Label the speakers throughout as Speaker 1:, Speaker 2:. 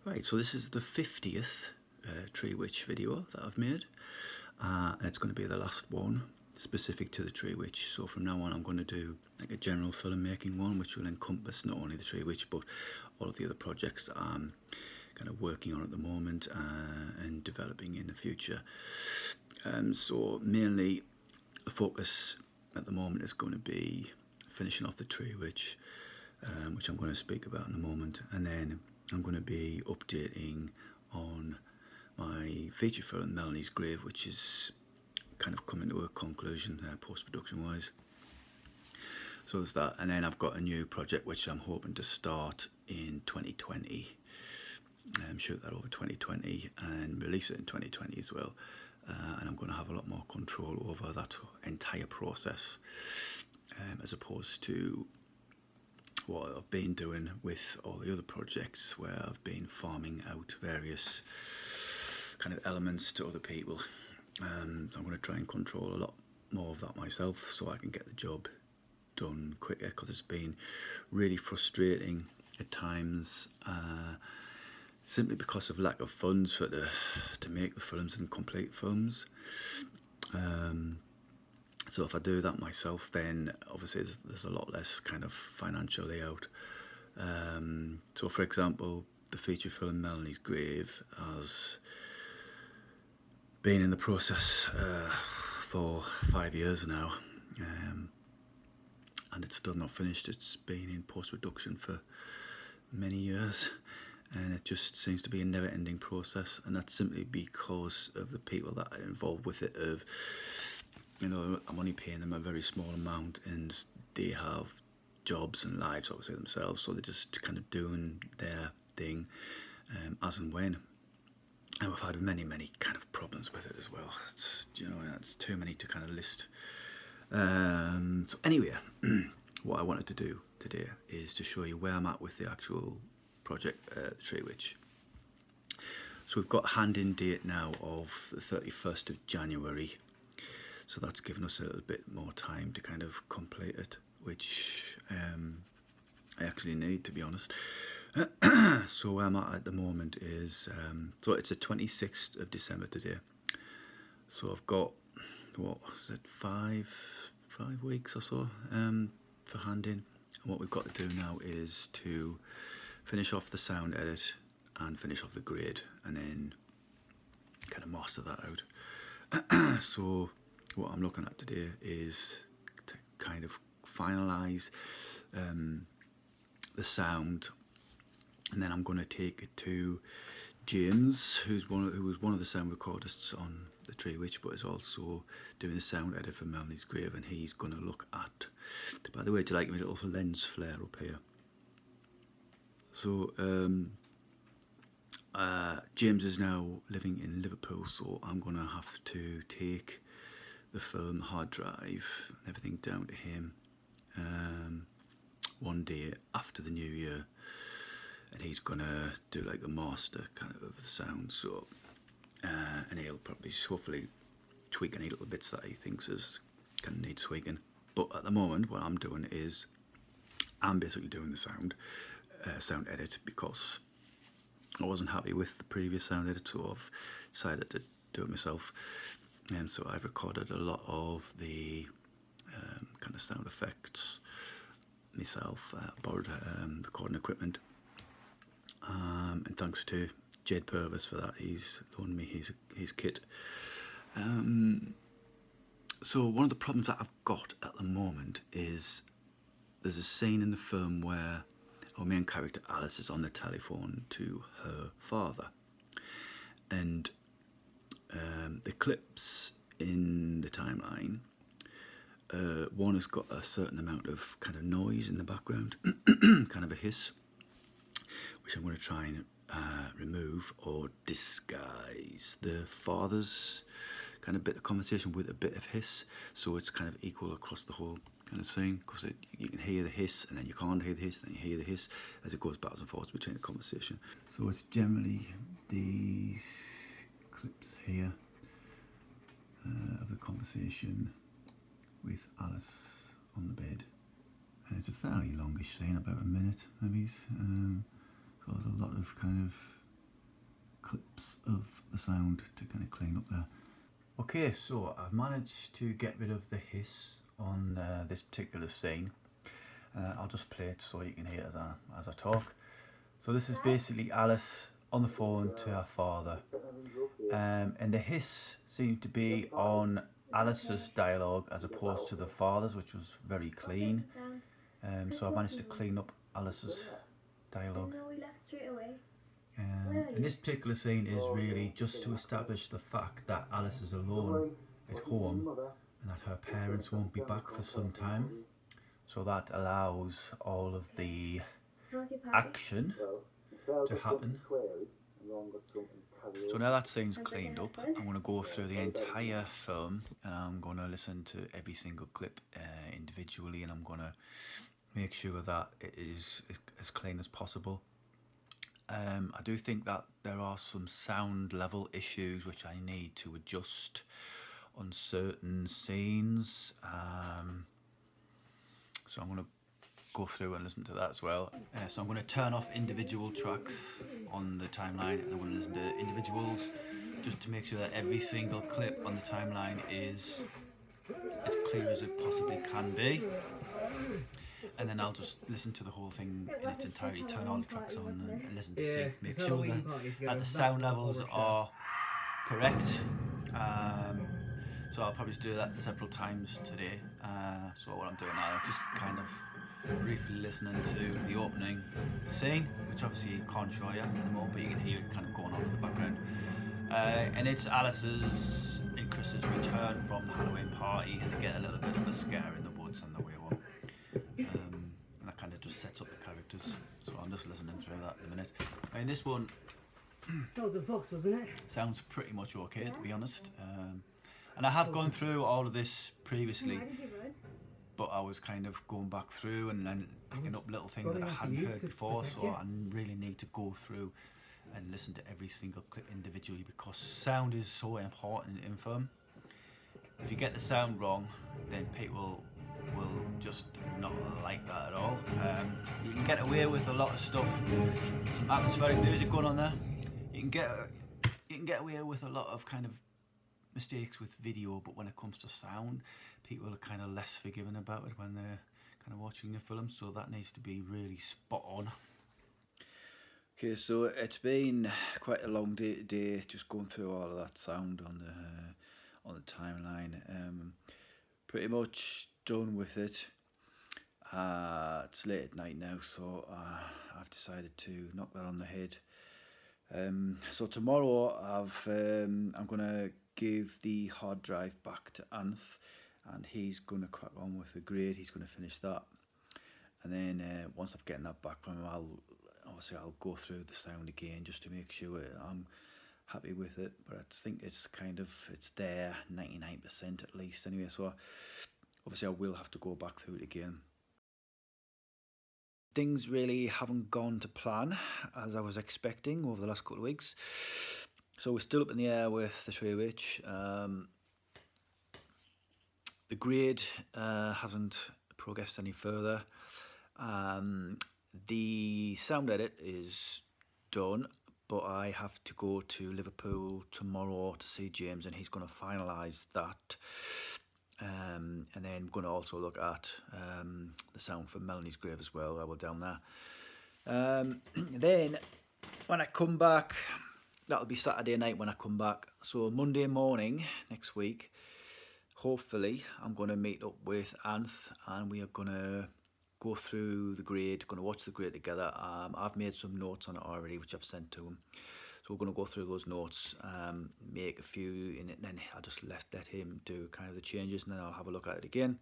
Speaker 1: Right, so this is the 50th Tree Witch video that I've made, and it's going to be the last one specific to the Tree Witch. So from now on I'm going to do like a general filmmaking one, which will encompass not only the Tree Witch but all of the other projects that I'm kind of working on at the moment and developing in the future. So mainly the focus at the moment is going to be finishing off the Tree Witch, which I'm going to speak about in a moment, and then I'm going to be updating on my feature film Melanie's Grave, which is kind of coming to a conclusion post-production wise. So there's that, and then I've got a new project which I'm hoping to start in 2020, shoot that over 2020 and release it in 2020 as well, and I'm going to have a lot more control over that entire process as opposed to what I've been doing with all the other projects where I've been farming out various kind of elements to other people. I'm going to try and control a lot more of that myself so I can get the job done quicker, because it's been really frustrating at times simply because of lack of funds to make the films and complete films. So if I do that myself, then obviously there's a lot less kind of financial layout. So for example, the feature film Melanie's Grave has been in the process for 5 years now, and it's still not finished. It's been in post-production for many years, and it just seems to be a never-ending process, and that's simply because of the people that are involved with it. I'm only paying them a very small amount, and they have jobs and lives obviously themselves, so they're just kind of doing their thing as and when. And we've had many kind of problems with it as well. It's too many to kind of list. So anyway, what I wanted to do today is to show you where I'm at with the actual project, the Tree Witch. So we've got a hand-in date now of the 31st of January. So that's given us a little bit more time to kind of complete it, which I actually need, to be honest. So where I'm at the moment is, so it's the 26th of December today. So I've got, what is it, five weeks or so for hand in. And what we've got to do now is to finish off the sound edit and finish off the grade, and then kind of master that out. So what I'm looking at today is to kind of finalise the sound, and then I'm going to take it to James, who was one of the sound recordists on the Tree Witch, but is also doing the sound edit for Melanie's Grave, and he's going to look at, by the way, do you like my little lens flare up here? So James is now living in Liverpool, so I'm going to have to take the film hard drive and everything down to him one day after the new year, and he's gonna do like the master kind of the sound. So and he'll probably hopefully tweak any little bits that he thinks is kind of need tweaking. But at the moment what I'm doing is I'm basically doing the sound edit, because I wasn't happy with the previous sound edit, so I've decided to do it myself. And so I've recorded a lot of the kind of sound effects myself, borrowed recording equipment, and thanks to Jed Purvis for that. He's loaned me his kit. So one of the problems that I've got at the moment is there's a scene in the film where our main character Alice is on the telephone to her father, and the clips in the timeline, one has got a certain amount of kind of noise in the background, kind of a hiss, which I'm going to try and remove or disguise the father's kind of bit of conversation with a bit of hiss, so it's kind of equal across the whole kind of scene, because you can hear the hiss and then you can't hear the hiss, then you hear the hiss as it goes backwards and forwards between the conversation. So it's generally these clips here of the conversation with Alice on the bed, and it's a fairly longish scene, about a minute maybe. So there's a lot of kind of clips of the sound to kind of clean up there. Okay, so I've managed to get rid of the hiss on this particular scene. I'll just play it so you can hear it as I talk. So this is basically Alice on the phone to her father, and the hiss seemed to be on Alice's dialogue as opposed to the father's, which was very clean. So I managed to clean up Alice's dialogue. And this particular scene is really just to establish the fact that Alice is alone at home and that her parents won't be back for some time. So that allows all of the action to happen. So now that scene's cleaned up, I'm going to go through the entire film and I'm going to listen to every single clip individually, and I'm going to make sure that it is as clean as possible. I do think that there are some sound level issues which I need to adjust on certain scenes. So I'm going to go through and listen to that as well. So I'm going to turn off individual tracks on the timeline and I'm going to listen to individuals just to make sure that every single clip on the timeline is as clear as it possibly can be. And then I'll just listen to the whole thing in its entirety, turn all the tracks on and listen to see, make sure that the sound levels are correct. So I'll probably do that several times today. So what I'm doing now, I'm just kind of briefly listening to the opening scene, which obviously you can't show you at the moment, but you can hear it kind of going on in the background. And it's Alice's and Chris's return from the Halloween party, and they get a little bit of a scare in the woods on the way home. And that kind of just sets up the characters. So I'm just listening through that in a minute. I mean, this one sounds pretty much okay, to be honest. And I have gone through all of this previously, but I was kind of going back through and then picking up little things that I hadn't heard before, so I really need to go through and listen to every single clip individually, because sound is so important in film. If you get the sound wrong, then people will just not like that at all. You can get away with a lot of stuff, some atmospheric music going on there. You can get away with a lot of kind of mistakes with video, but when it comes to sound, people are kind of less forgiving about it when they're kind of watching the film, so that needs to be really spot on. Okay, so it's been quite a long day just going through all of that sound on the timeline. Pretty much done with it. It's late at night now, so I've decided to knock that on the head. So tomorrow I'm gonna give the hard drive back to Anth, and he's gonna crack on with the grade. He's gonna finish that, and then once I've gotten that back from him, I'll go through the sound again just to make sure I'm happy with it. But I think it's there 99% at least anyway, so obviously I will have to go back through it again. Things really haven't gone to plan as I was expecting over the last couple of weeks. So we're still up in the air with the Tree Witch. The grade hasn't progressed any further. The sound edit is done, but I have to go to Liverpool tomorrow to see James, and he's going to finalise that. And then I'm going to also look at the sound for Melanie's grave as well while we're down there. Then when I come back, that'll be Saturday night when I come back. So Monday morning next week, hopefully I'm going to meet up with Anth and we are going to go through the grade, going to watch the grade together. I've made some notes on it already, which I've sent to him. So we're going to go through those notes, make a few in it, and then I'll just let him do kind of the changes, and then I'll have a look at it again.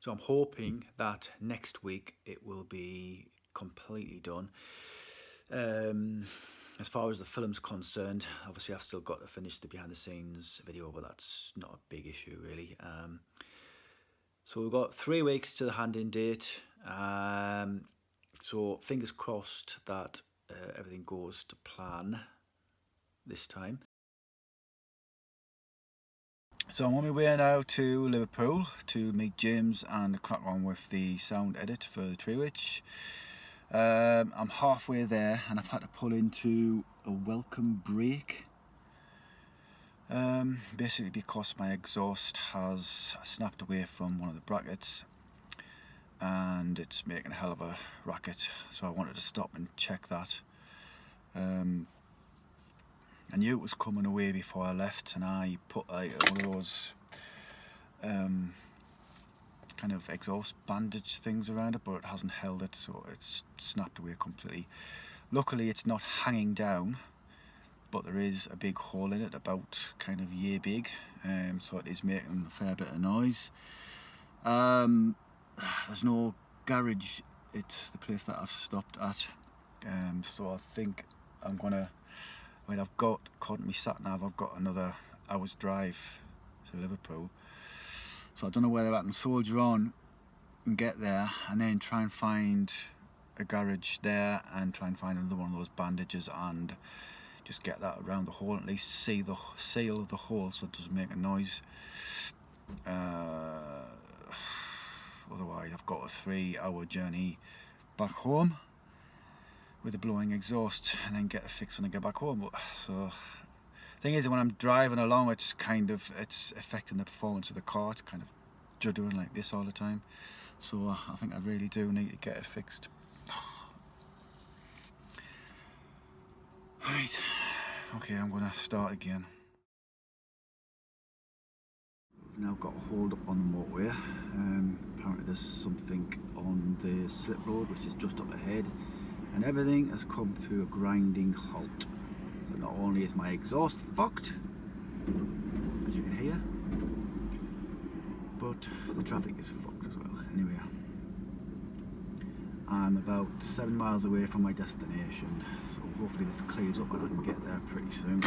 Speaker 1: So I'm hoping that next week it will be completely done. As far as the film's concerned, obviously I've still got to finish the behind the scenes video, but that's not a big issue really. So we've got 3 weeks to the hand-in date. So fingers crossed that everything goes to plan this time. So I'm on my way now to Liverpool to meet James and crack on with the sound edit for the Tree Witch. I'm halfway there and I've had to pull into a welcome break. Basically because my exhaust has snapped away from one of the brackets and it's making a hell of a racket, so I wanted to stop and check that. I knew it was coming away before I left, and I put like one of those kind of exhaust bandage things around it, but it hasn't held it, so it's snapped away completely. Luckily it's not hanging down, but there is a big hole in it, about kind of yay big, so it is making a fair bit of noise. There's no garage, it's the place that I've stopped at, so I think I'm gonna, I've got, according to my sat nav, I've got another hour's drive to Liverpool, so I don't know whether I can soldier on and get there and then try and find a garage there and try and find another one of those bandages and just get that around the hole, at least see the seal of the hole so it doesn't make a noise. Otherwise I've got a 3-hour journey back home with a blowing exhaust and then get it fixed when I get back home. But so thing is, when I'm driving along, it's affecting the performance of the car. It's kind of juddering like this all the time, so I think I really do need to get it fixed. Right, okay, I'm gonna start again. We've now got a hold up on the motorway. Apparently there's something on the slip road which is just up ahead, and everything has come to a grinding halt. So not only is my exhaust fucked, as you can hear, but the traffic is fucked as well. Anyway, I'm about 7 miles away from my destination, so hopefully this clears up and I can get there pretty soon.